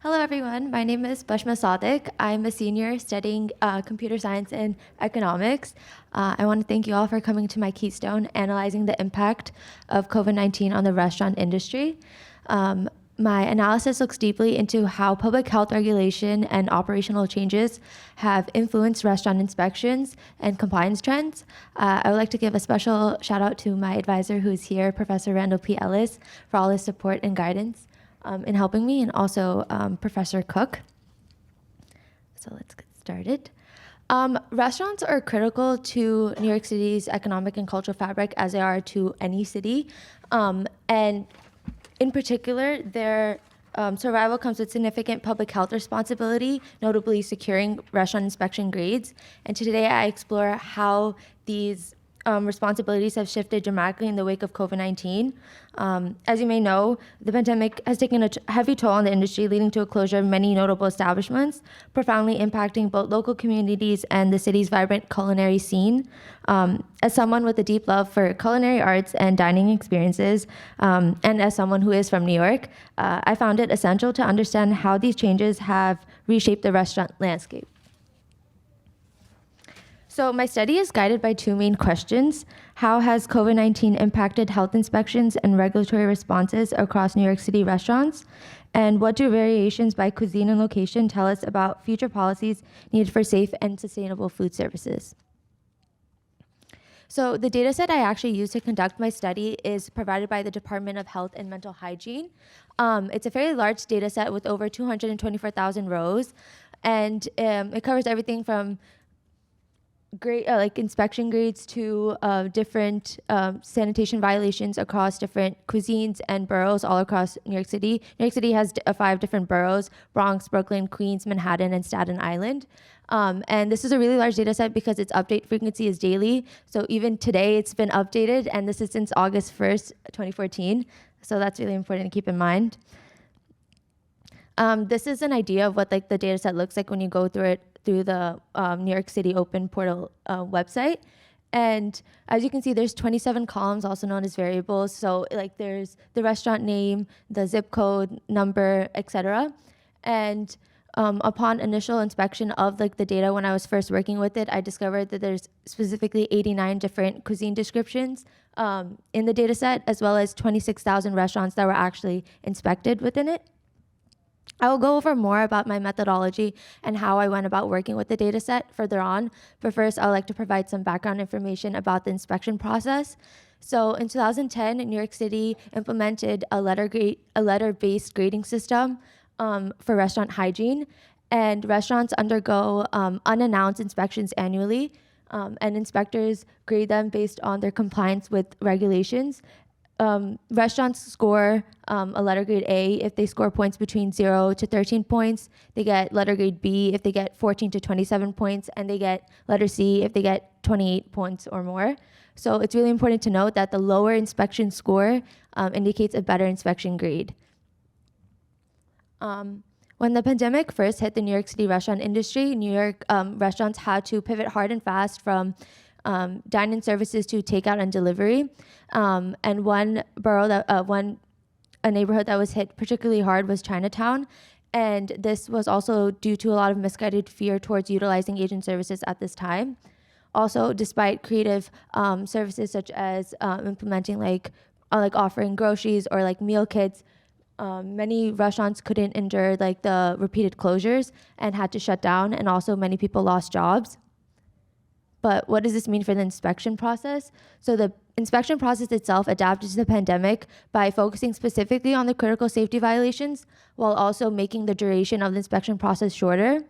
Hello, everyone. My name is Pashma Sadiq. I'm a senior studying computer science and economics. I want to thank you all for coming to my Keystone, analyzing the impact of COVID-19 on the restaurant industry. My analysis looks deeply into how public health regulation and operational changes have influenced restaurant inspections and compliance trends. I would like to give a special shout out to my advisor who is here, Professor Randall P. Ellis, for all his support and guidance in helping me, and also Professor Cook. So let's get started. Restaurants are critical to New York City's economic and cultural fabric as they are to any city. And in particular, their survival comes with significant public health responsibility, notably securing restaurant inspection grades. And today I explore how these responsibilities have shifted dramatically in the wake of COVID-19. As you may know, the pandemic has taken a heavy toll on the industry, leading to a closure of many notable establishments, profoundly impacting both local communities and the city's vibrant culinary scene. As someone with a deep love for culinary arts and dining experiences, and as someone who is from New York, I found it essential to understand how these changes have reshaped the restaurant landscape. So my study is guided by two main questions. How has COVID-19 impacted health inspections and regulatory responses across New York City restaurants? And what do variations by cuisine and location tell us about future policies needed for safe and sustainable food services? So the data set I actually used to conduct my study is provided by the Department of Health and Mental Hygiene. It's a fairly large data set with over 224,000 rows, and it covers everything from like inspection grades to different sanitation violations across different cuisines and boroughs all across New York City. New York City has 5 different boroughs: Bronx, Brooklyn, Queens, Manhattan, and Staten Island. And this is a really large data set because its update frequency is daily. So even today it's been updated, and this is since August 1st, 2014. So that's really important to keep in mind. This is an idea of what the data set looks like when you go through it through the New York City Open Portal website. And as you can see, there's 27 columns, also known as variables. So there's the restaurant name, the zip code, number, etc. And upon initial inspection of the data, when I was first working with it, I discovered that there's specifically 89 different cuisine descriptions in the data set, as well as 26,000 restaurants that were actually inspected within it. I will go over more about my methodology and how I went about working with the data set further on, but first I would like to provide some background information about the inspection process. So in 2010, New York City implemented a letter-based grading system for restaurant hygiene, and restaurants undergo unannounced inspections annually, and inspectors grade them based on their compliance with regulations. Restaurants score a letter grade A if they score points between 0 to 13 points. They get letter grade B if they get 14 to 27 points, and they get letter C if they get 28 points or more. So it's really important to note that the lower inspection score indicates a better inspection grade. When the pandemic first hit the New York City restaurant industry, New York restaurants had to pivot hard and fast from dine-in services to takeout and delivery. And one neighborhood that was hit particularly hard was Chinatown. And this was also due to a lot of misguided fear towards utilizing Asian services at this time. Also, despite creative services such as implementing offering groceries or meal kits, many restaurants couldn't endure the repeated closures and had to shut down, and also many people lost jobs. But what does this mean for the inspection process? So the inspection process itself adapted to the pandemic by focusing specifically on the critical safety violations while also making the duration of the inspection process shorter.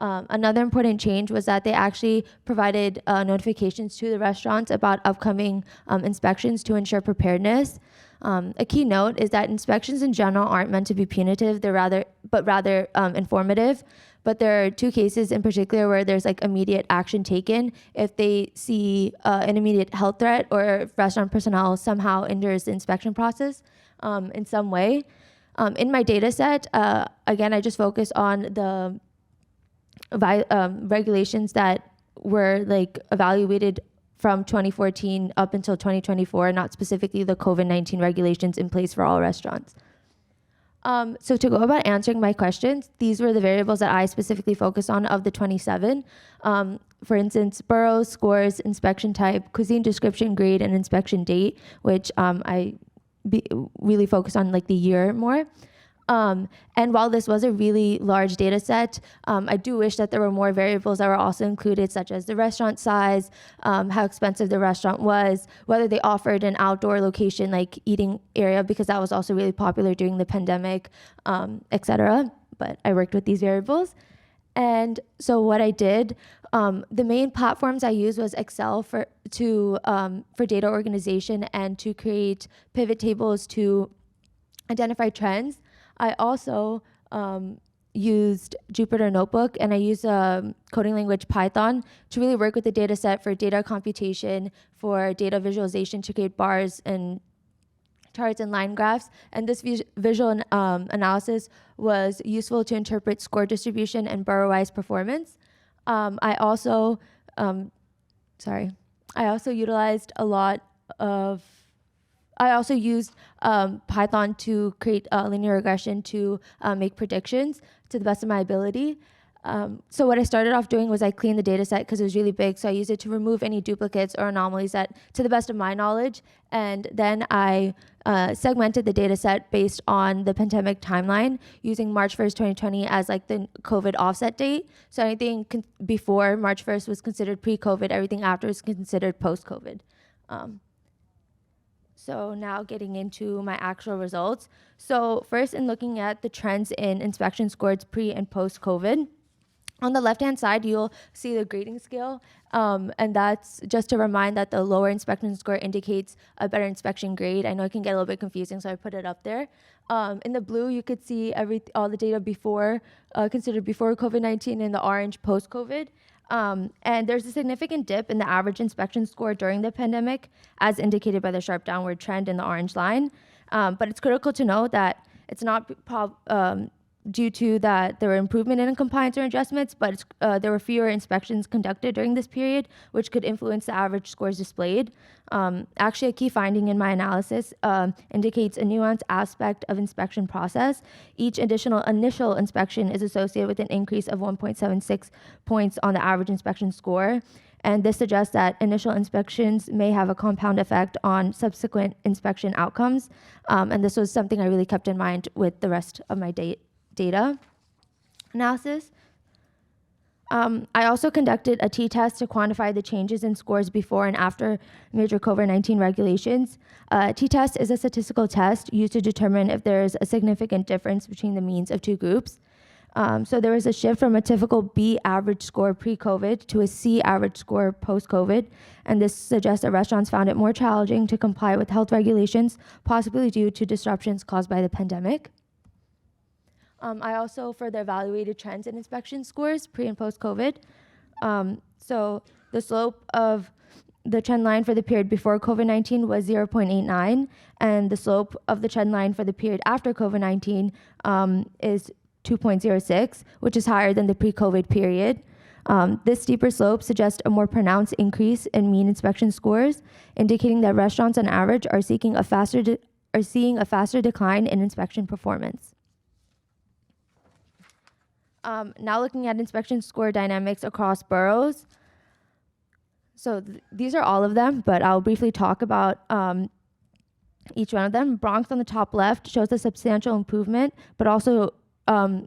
Another important change was that they actually provided notifications to the restaurants about upcoming inspections to ensure preparedness. A key note is that inspections in general aren't meant to be punitive, they're rather informative. But there are 2 cases in particular where there's immediate action taken if they see an immediate health threat, or if restaurant personnel somehow injures the inspection process in some way. In my data set, again, I just focus on the regulations that were evaluated from 2014 up until 2024, not specifically the COVID-19 regulations in place for all restaurants. So to go about answering my questions, these were the variables that I specifically focused on of the 27. For instance, boroughs, scores, inspection type, cuisine description, grade, and inspection date, which really focused on like the year more. And while this was a really large data set, I do wish that there were more variables that were also included, such as the restaurant size, how expensive the restaurant was, whether they offered an outdoor location like eating area, because that was also really popular during the pandemic, etc. But I worked with these variables. And so what I did, the main platforms I used was Excel for data organization and to create pivot tables to identify trends. I also used Jupyter Notebook, and I used coding language Python to really work with the data set for data computation, for data visualization to create bars and charts and line graphs. And this visual analysis was useful to interpret score distribution and borough-wise performance. I also utilized a lot of I also used Python to create linear regression to make predictions to the best of my ability. So what I started off doing was I cleaned the data set because it was really big. So I used it to remove any duplicates or anomalies that, to the best of my knowledge. And then I segmented the data set based on the pandemic timeline using March 1st, 2020 as like the COVID offset date. So anything before March 1st was considered pre-COVID, everything after is considered post-COVID. So now getting into my actual results. So first, in looking at the trends in inspection scores pre and post-COVID, on the left-hand side, you'll see the grading scale, and that's just to remind that the lower inspection score indicates a better inspection grade. I know it can get a little bit confusing, so I put it up there. In the blue, you could see all the data considered before COVID-19, in the orange, post-COVID. And there's a significant dip in the average inspection score during the pandemic, as indicated by the sharp downward trend in the orange line. But it's critical to note that it's not due to that there were improvement in compliance or adjustments, but there were fewer inspections conducted during this period, which could influence the average scores displayed. Actually, a key finding in my analysis indicates a nuanced aspect of inspection process. Each additional initial inspection is associated with an increase of 1.76 points on the average inspection score. And this suggests that initial inspections may have a compound effect on subsequent inspection outcomes. And this was something I really kept in mind with the rest of my data analysis. I also conducted a t-test to quantify the changes in scores before and after major COVID-19 regulations. T-test is a statistical test used to determine if there is a significant difference between the means of two groups. So there was a shift from a typical B average score pre-COVID to a C average score post-COVID, and this suggests that restaurants found it more challenging to comply with health regulations, possibly due to disruptions caused by the pandemic. I also further evaluated trends in inspection scores pre and post-COVID. So the slope of the trend line for the period before COVID-19 was 0.89, and the slope of the trend line for the period after COVID-19 is 2.06, which is higher than the pre-COVID period. This steeper slope suggests a more pronounced increase in mean inspection scores, indicating that restaurants on average are seeing a faster decline in inspection performance. Now looking at inspection score dynamics across boroughs. So these are all of them, but I'll briefly talk about each one of them. Bronx on the top left shows a substantial improvement, but also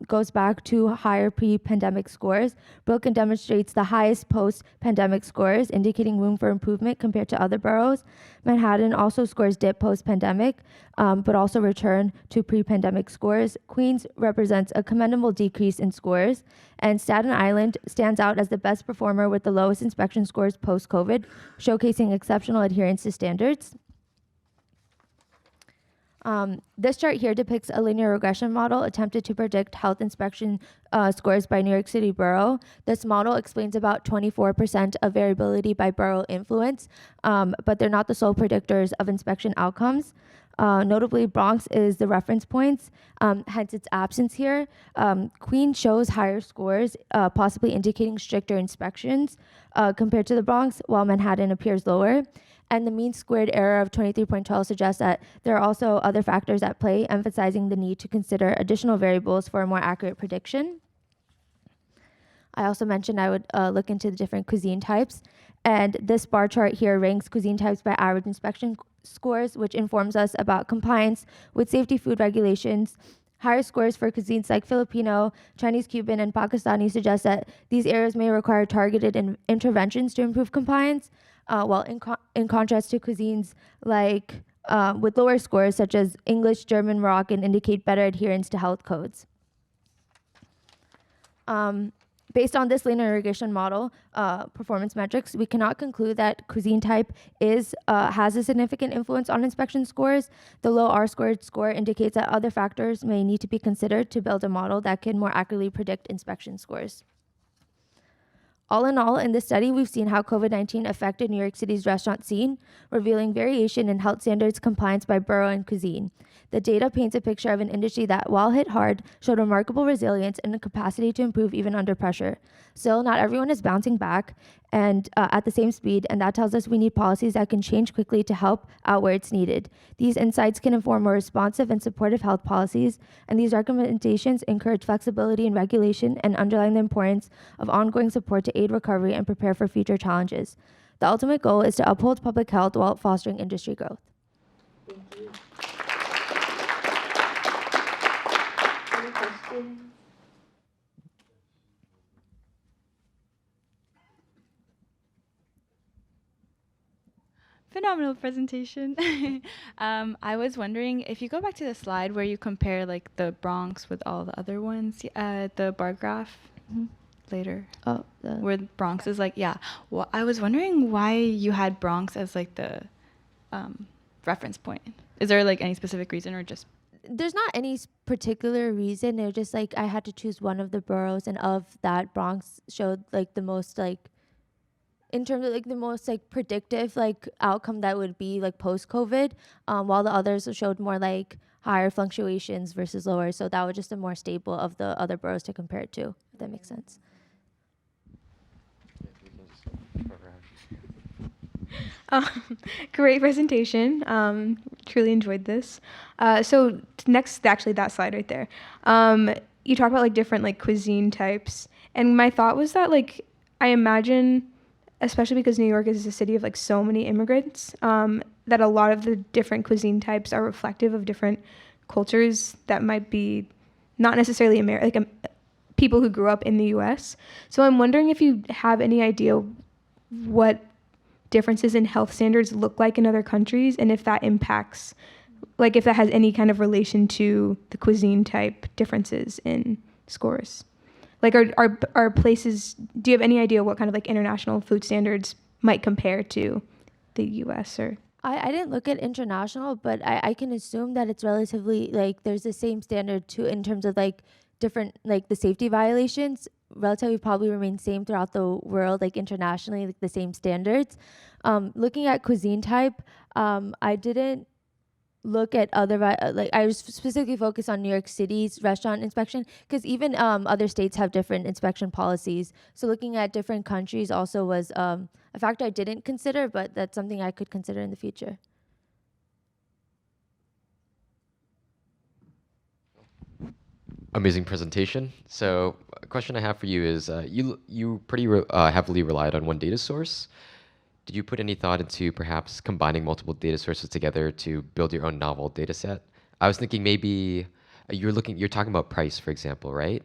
goes back to higher pre-pandemic scores. Brooklyn demonstrates the highest post-pandemic scores, indicating room for improvement compared to other boroughs. Manhattan also scores dip post-pandemic, but also return to pre-pandemic scores. Queens represents a commendable decrease in scores, and Staten Island stands out as the best performer with the lowest inspection scores post-COVID, showcasing exceptional adherence to standards. This chart here depicts a linear regression model attempted to predict health inspection scores by New York City borough. This model explains about 24% of variability by borough influence, but they're not the sole predictors of inspection outcomes. Notably, Bronx is the reference points, hence its absence here. Queens shows higher scores, possibly indicating stricter inspections compared to the Bronx, while Manhattan appears lower. And the mean squared error of 23.12 suggests that there are also other factors at play, emphasizing the need to consider additional variables for a more accurate prediction. I also mentioned I would look into the different cuisine types. And this bar chart here ranks cuisine types by average inspection scores, which informs us about compliance with safety food regulations. Higher scores for cuisines like Filipino, Chinese, Cuban, and Pakistani suggest that these areas may require targeted interventions to improve compliance, while in contrast to cuisines like with lower scores such as English, German, Moroccan indicate better adherence to health codes. Based on this linear regression model performance metrics, we cannot conclude that cuisine type has a significant influence on inspection scores. The low R-squared score indicates that other factors may need to be considered to build a model that can more accurately predict inspection scores. All in all, in this study, we've seen how COVID-19 affected New York City's restaurant scene, revealing variation in health standards compliance by borough and cuisine. The data paints a picture of an industry that, while hit hard, showed remarkable resilience and a capacity to improve even under pressure. Still, not everyone is bouncing back and at the same speed, and that tells us we need policies that can change quickly to help out where it's needed. These insights can inform more responsive and supportive health policies, and these recommendations encourage flexibility in regulation and underline the importance of ongoing support to aid recovery and prepare for future challenges. The ultimate goal is to uphold public health while fostering industry growth. Thank you. Any questions? Phenomenal presentation. I was wondering if you go back to the slide where you compare like the Bronx with all the other ones, the bar graph later, where the Bronx is like, yeah. Well, I was wondering why you had Bronx as like the reference point. Is there like any specific reason or just? There's not any particular reason. It was just like I had to choose one of the boroughs, and of that, Bronx showed like the most like, in terms of like the most like predictive like outcome that would be like post-COVID, while the others showed more like higher fluctuations versus lower. So that was just a more stable of the other boroughs to compare it to, if that makes sense. Great presentation. Truly enjoyed this. So next, actually that slide right there. You talk about like different like cuisine types, and my thought was that like I imagine, especially because New York is a city of like so many immigrants, that a lot of the different cuisine types are reflective of different cultures that might be not necessarily people who grew up in the U.S. So I'm wondering if you have any idea what differences in health standards look like in other countries, and if that impacts, like if that has any kind of relation to the cuisine type differences in scores. Like are places, do you have any idea what kind of like international food standards might compare to the US or? I didn't look at international, but I can assume that it's relatively like there's the same standard too in terms of like different, like the safety violations relatively probably remain same throughout the world, like internationally, like the same standards. Looking at cuisine type, I didn't look at other, like I was specifically focused on New York City's restaurant inspection, because even other states have different inspection policies. So looking at different countries also was a factor I didn't consider, but that's something I could consider in the future. Amazing presentation. So a question I have for you is, you pretty heavily relied on one data source. Did you put any thought into perhaps combining multiple data sources together to build your own novel data set? I was thinking maybe you're talking about price, for example, right?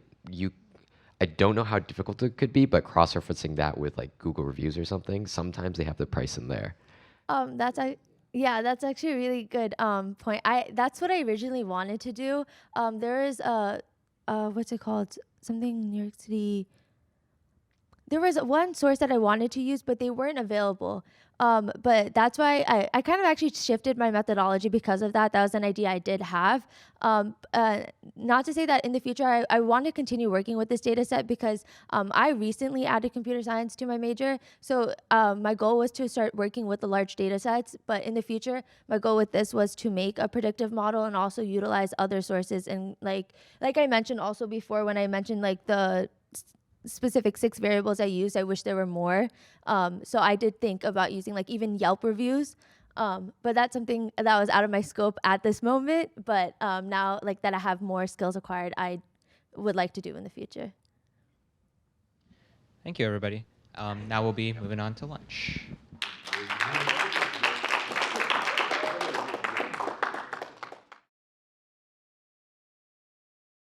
I don't know how difficult it could be, but cross-referencing that with like Google reviews or something, sometimes they have the price in there. That's actually a really good point. That's what I originally wanted to do. There is what's it called? Something New York City. There was one source that I wanted to use, but they weren't available. But that's why I kind of actually shifted my methodology because of that. That was an idea I did have. Not to say that in the future I want to continue working with this data set, because I recently added computer science to my major. So my goal was to start working with the large data sets. But in the future, my goal with this was to make a predictive model and also utilize other sources. And like I mentioned also before when I mentioned like the specific 6 variables I used, I wish there were more. So I did think about using like even Yelp reviews. But that's something that was out of my scope at this moment. But now, like that I have more skills acquired, I would like to do in the future. Thank you, everybody. Now we'll be moving on to lunch.